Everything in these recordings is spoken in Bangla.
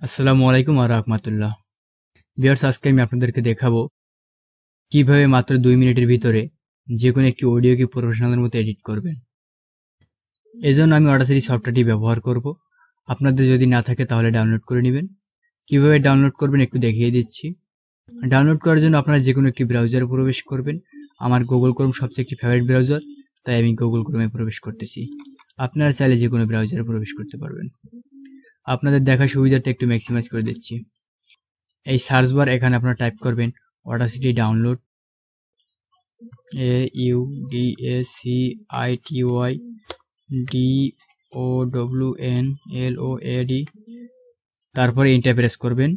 আসসালামু আলাইকুম ওয়া রাহমাতুল্লাহ। ভিউয়ার্স, আজকে আমি আপনাদেরকে দেখাবো কিভাবে মাত্র 2 মিনিটের ভিতরে যে কোনো একটি অডিওকে প্রফেশনালের মতো এডিট করবেন। এজন্য আমি অডাসিটি সফটওয়্যারটি ব্যবহার করব। আপনাদের যদি না থাকে তাহলে ডাউনলোড করে নেবেন। কিভাবে ডাউনলোড করবেন একটু দেখিয়ে দিচ্ছি। ডাউনলোড করার জন্য আপনারা যে কোনো একটি ব্রাউজারে প্রবেশ করবেন। আমার গুগল ক্রোম সবচেয়ে একটি ফেভারিট ব্রাউজার, তাই আমি গুগল ক্রোমে প্রবেশ করতেছি। আপনারা চাইলে যে কোনো ব্রাউজারে প্রবেশ করতে পারবেন। আপনাদের দেখার সুবিধার্থে একটু ম্যাক্সিমাইজ করে দিচ্ছি। এই সার্চ বার এখানে আপনারা টাইপ করবেন অডাসিটি ডাউনলোড, AUDACITY DOWNLOAD, তারপরে এন্টার প্রেস করবেন।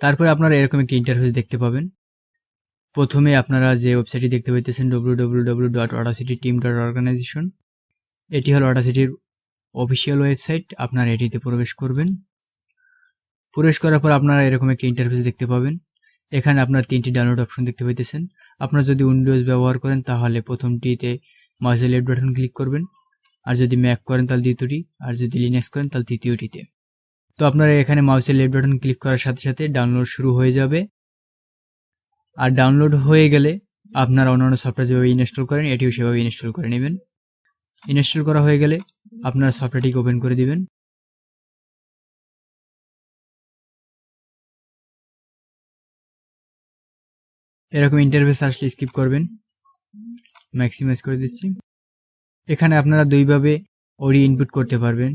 তারপরে আপনারা এরকম একটি ইন্টারফেস দেখতে পাবেন। প্রথমে আপনারা যে ওয়েবসাইটটি দেখতে পাইতেছেন www.audacityteam.organization, এটি হলো অডাসিটির অফিসিয়াল ওয়েবসাইট। আপনারা এটিতে প্রবেশ করবেন। প্রবেশ করার পর আপনারা এরকম একটি ইন্টারফেস দেখতে পাবেন। এখানে আপনারা 3টি ডাউনলোড অপশন দেখতে পাইতেছেন। আপনারা যদি উইন্ডোজ ব্যবহার করেন তাহলে প্রথমটিতে মাউসের লেফট বাটন ক্লিক করবেন, আর যদি ম্যাক করেন তাহলে দ্বিতীয়টি, আর যদি লিনাক্স করেন তাহলে তৃতীয়টিতে। তো আপনারা এখানে মাউসের লেফট বাটন ক্লিক করার সাথে সাথে ডাউনলোড শুরু হয়ে যাবে। আর ডাউনলোড হয়ে গেলে আপনারা অন্যান্য সফটওয়্যার যেভাবে ইনস্টল করেন এটিও সেভাবে ইনস্টল করে নেবেন। ইনস্টল করা হয়ে গেলে আপনারা সফটওয়্যারটিকে ওপেন করে দিবেন। এরকম ইন্টারফেস আসলে স্কিপ করবেন। ম্যাক্সিমাইজ করে দিচ্ছি। এখানে আপনারা দুইভাবে অডিও ইনপুট করতে পারবেন।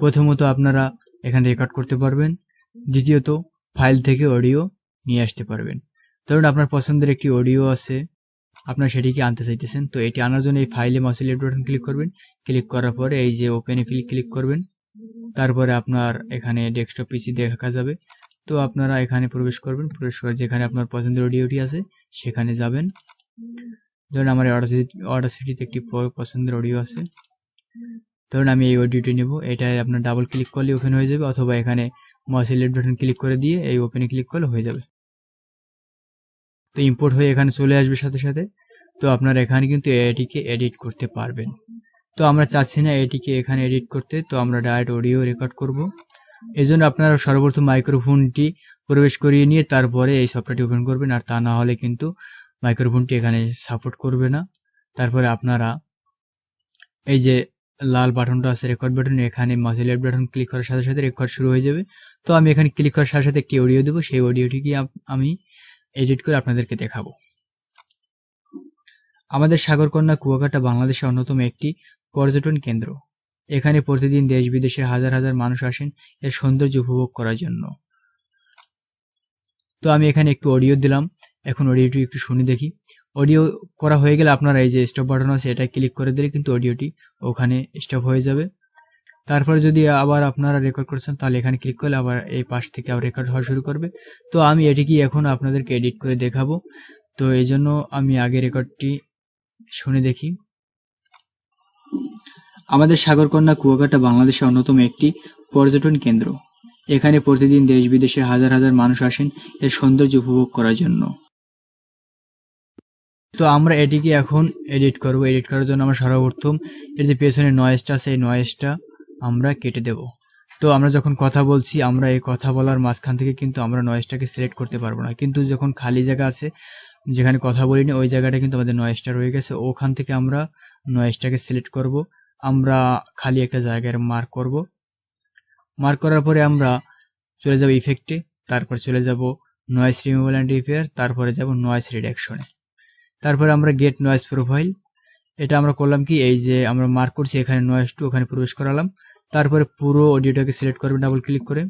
প্রথমত আপনারা এখানে রেকর্ড করতে পারবেন, দ্বিতীয়ত ফাইল থেকে অডিও নিয়ে আসতে পারবেন। ধরুন আপনার পছন্দের একটি অডিও আছে, আপনারা সেটিকে আনতে চাইতেছেন। তো এটি আনার জন্য এই ফাইলে মাউসের লেফট বাটন ক্লিক করবেন। ক্লিক করার পরে এই যে ওপেনে ক্লিক করবেন। তারপরে আপনার এখানে ডেস্কটপ পিসি দেখা যাবে। তো আপনারা এখানে প্রবেশ করবেন। প্রবেশ করে যেখানে আপনার পছন্দের অডিওটি আছে সেখানে যাবেন। ধরুন আমার অডাসিটিতে একটি পছন্দের অডিও আছে। ধরুন আমি এই অডিওটি নেব। এটাই আপনার ডাবল ক্লিক করলে ওপেন হয়ে যাবে, অথবা এখানে মাউসের লেফট বাটন ক্লিক করে দিয়ে এই ওপেনে ক্লিক করলে হয়ে যাবে। তো ইম্পোর্ট হয়ে এখানে চলে আসবে সাথে সাথে। তো আপনারা এখানে কিন্তু এটিকে এডিট করতে পারবেন। তো আমরা চাচ্ছি না এটিকে এখানে এডিট করতে, তো আমরা ডাইরেক্ট অডিও রেকর্ড করব। এই জন্য আপনারা সর্বপ্রথম মাইক্রোফোনটি প্রবেশ করিয়ে নিয়ে তারপরে এই সফটওয়্যারটি ওপেন করবেন, আর তা না হলে কিন্তু মাইক্রোফোনটি এখানে সাপোর্ট করবে না। তারপরে আপনারা এই যে লাল বাটনটা আছে রেকর্ড বাটন, এখানে মাউসের লেফট বাটন ক্লিক করার সাথে সাথে রেকর্ড শুরু হয়ে যাবে। তো আমি এখানে ক্লিক করার সাথে সাথে একটি অডিও দেবো, সেই অডিওটিকে আমি এডিট করে আপনাদেরকে দেখাবো। আমাদের সাগরকন্যা কুয়াকাটা বাংলাদেশের অন্যতম একটি পর্যটন কেন্দ্র। এখানে প্রতিদিন দেশ বিদেশের হাজার হাজার মানুষ আসেন এর সৌন্দর্য উপভোগ করার জন্য। তো আমি এখানে একটু অডিও দিলাম। এখন অডিওটি একটু শুনে দেখি। অডিও করা হয়ে গেলে আপনারা এই যে স্টপ বাটন আছে এটা ক্লিক করে দিলে কিন্তু অডিওটি ওখানে স্টপ হয়ে যাবে। তারপরে যদি আবার আপনারা রেকর্ড করছেন তাহলে এখানে ক্লিক করলে আবার এই পাশ থেকে আবার রেকর্ড হওয়া শুরু করবে। তো আমি এটিকে এখন আপনাদেরকে এডিট করে দেখাবো। তো এই জন্য আমি আগে রেকর্ডটি শুনে দেখি। আমাদের সাগরকন্যা কুয়াকাটা বাংলাদেশের অন্যতম একটি পর্যটন কেন্দ্র। এখানে প্রতিদিন দেশ বিদেশের হাজার হাজার মানুষ আসেন এর সৌন্দর্য উপভোগ করার জন্য। তো আমরা এটিকে এখন এডিট করব। এডিট করার জন্য আমরা সর্বপ্রথম এর যে পেছনে নয়েজটা আছে এই নয়েজটা আমরা কেটে দেব। তো আমরা যখন কথা বলছি আমরা এই কথা বলার মাঝখান থেকে কিন্তু আমরা নয়েজটাকে সিলেক্ট করতে পারবো না, কিন্তু যখন খালি জায়গা আছে যেখানে কথা বলিনি ওই জায়গাটা কিন্তু আমাদের নয়েজটা রয়ে গেছে, ওখান থেকে আমরা নয়েজটাকে সিলেক্ট করব। আমরা খালি একটা জায়গায় মার্ক করব। মার্ক করার পরে আমরা চলে যাব ইফেক্টে, তারপর চলে যাব নয়েজ রিমুভাল অ্যান্ড রিপেয়ার, তারপরে যাব নয়েজ রিডাকশনে। তারপরে আমরা গেট নয়েজ প্রোফাইল, এটা আমরা করলাম কি এই যে আমরা মার্ক করছি এখানে নয়েজ টু, ওখানে প্রবেশ করালাম। তারপরে পুরো অডিওটাকে সিলেক্ট করবেন ডাবল ক্লিক করে।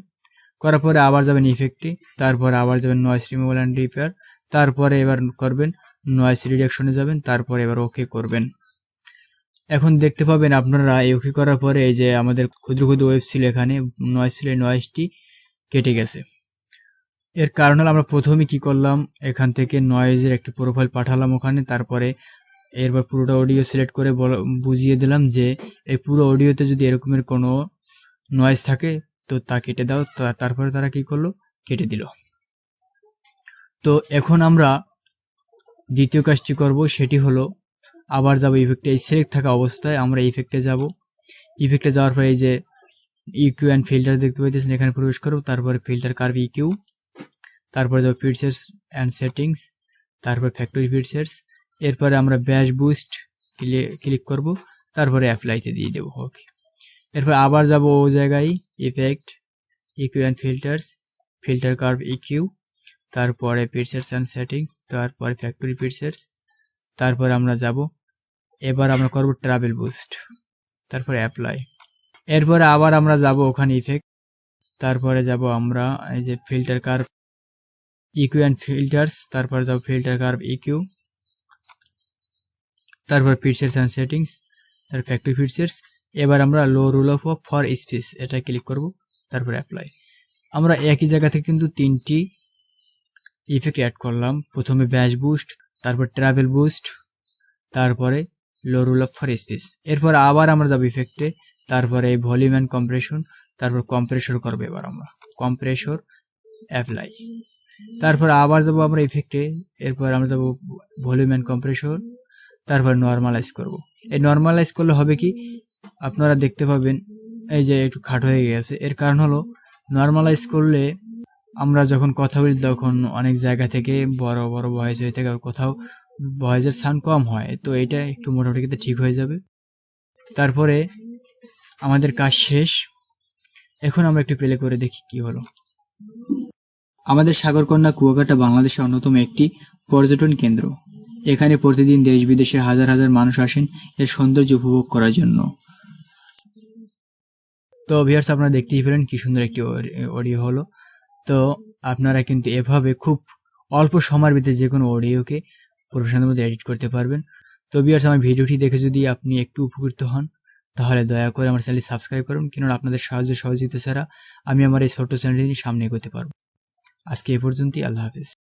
করার পরে আবার যাবেন ইফেক্টে, তারপরে আবার যাবেন নয়েজ রিমুভাল অ্যান্ড রিপেয়ার, তারপরে এবার করবেন নয়েজ রিডাকশনে যাবেন, তারপরে এবার ওকে করবেন। এখন দেখতে পাবেন আপনারা এই ওকে করার পরে এই যে আমাদের ক্ষুদ্র ক্ষুদ্র ওয়েভ ছিল এখানে নয়েজ ছিল, নয়েজটি কেটে গেছে। এর কারণ হলো আমরা প্রথমে কি করলাম, এখান থেকে নয়েজের একটি প্রোফাইল পাঠালাম ওখানে, তারপরে এরপর পুরোটা অডিও সিলেক্ট করে বুঝিয়ে দিলাম যে এই পুরো অডিওতে যদি এরকমের কোনো নয়েজ থাকে তো তা কেটে দাও। তারপরে তারা কি করলো, কেটে দিল। তো এখন আমরা দ্বিতীয় কাজটি করব, সেটি হলো আবার যাব ইফেক্টে। এই সিলেক্ট থাকা অবস্থায় আমরা ইফেক্টে যাব। ইফেক্টে যাওয়ার পরে এই যে ইকিউ অ্যান্ড ফিল্টার দেখতে পাইতেছেন, এখানে প্রবেশ করব। তারপরে ফিল্টার কার্ভ ইকিউ, তারপরে যাবো ফিচার্স অ্যান্ড সেটিংস, তারপর ফ্যাক্টরি ফিচার্স। এরপরে আমরা ব্যাশ বুস্ট ক্লিক করব, তারপরে অ্যাপ্লাইতে দিয়ে দেবো। ওকে, এরপর আবার যাব ও জায়গায়, effect, EQ and filters, filter curve EQ, তারপরে ফিচার্স অ্যান্ড সেটিংস, তারপরে ফ্যাক্টরি ফিচার্স। তারপরে আমরা যাব, এবার আমরা করব ট্রাভেল বুস্ট, তারপরে অ্যাপ্লাই। এরপরে আবার আমরা যাব ওখানে ইফেক্ট, তারপরে যাব আমরা এই যে filter curve EQ and filters, তারপরে যাব ফিল্টার কার্ভ ইকিউ, তারপর ফিচার্স অ্যান্ড সেটিংস, তারপর ফ্যাক্টরি ফিচার্স। এবার আমরা লো রুল অফ ফর স্পেস এটা ক্লিক করব, তারপর অ্যাপ্লাই। আমরা একই জায়গা থেকে কিন্তু 3টি ইফেক্ট অ্যাড করলাম। প্রথমে ব্যাশ বুস্ট, তারপর ট্রাভেল বুস্ট, তারপরে লো রুল অফ ফর স্পেস। এরপর আবার আমরা যাব ইফেক্টে, তারপরে ভলিউম অ্যান্ড কম্প্রেশন, তারপর কম্প্রেসর করবো এবার আমরা, কম্প্রেসর, অ্যাপ্লাই। তারপর আবার যাব আমরা ইফেক্টে, এরপর আমরা যাব ভলিউম অ্যান্ড কম্প্রেসর, তারপর নর্মালাইজ করব। এই নর্মালাইজ করলে হবে কি, আপনারা দেখতে পাবেন এই যে একটু খাটো হয়ে গেছে। এর কারণ হলো নর্মালাইজ করলে আমরা যখন কথা বলি তখন অনেক জায়গা থেকে বড় বড় ভয়েস হয়ে থাকে, কোথাও ভয়েসের সাউন্ড কম হয়, তো এটা একটু মোটামুটি কিন্তু ঠিক হয়ে যাবে। তারপরে আমাদের কাজ শেষ। এখন আমরা একটু প্লে করে দেখি কি হলো। আমাদের সাগরকন্যা কুয়াকাটা বাংলাদেশের অন্যতম একটি পর্যটন কেন্দ্র। এখানে প্রতিদিন দেশ বিদেশের হাজার হাজার মানুষ আসেন এর সৌন্দর্য উপভোগ করার জন্য। তো ভিউয়ার্স, আপনারা দেখতেই পেলেন কি সুন্দর একটি অডিও হলো। তো আপনারা কিন্তু এভাবে খুব অল্প সময়ের ভিতরে যে কোনো অডিওকে প্রফেশনাল মধ্যে এডিট করতে পারবেন। তো ভিউয়ার্স, আমার ভিডিওটি দেখে যদি আপনি একটু উপকৃত হন তাহলে দয়া করে আমার চ্যানেলটি সাবস্ক্রাইব করুন, কেননা আপনাদের সাহায্য সহযোগিতা ছাড়া আমি আমার এই ছোট্ট চ্যানেলটি সামনে এগোতে পারবো। আজকে এ পর্যন্তই, আল্লাহ হাফেজ।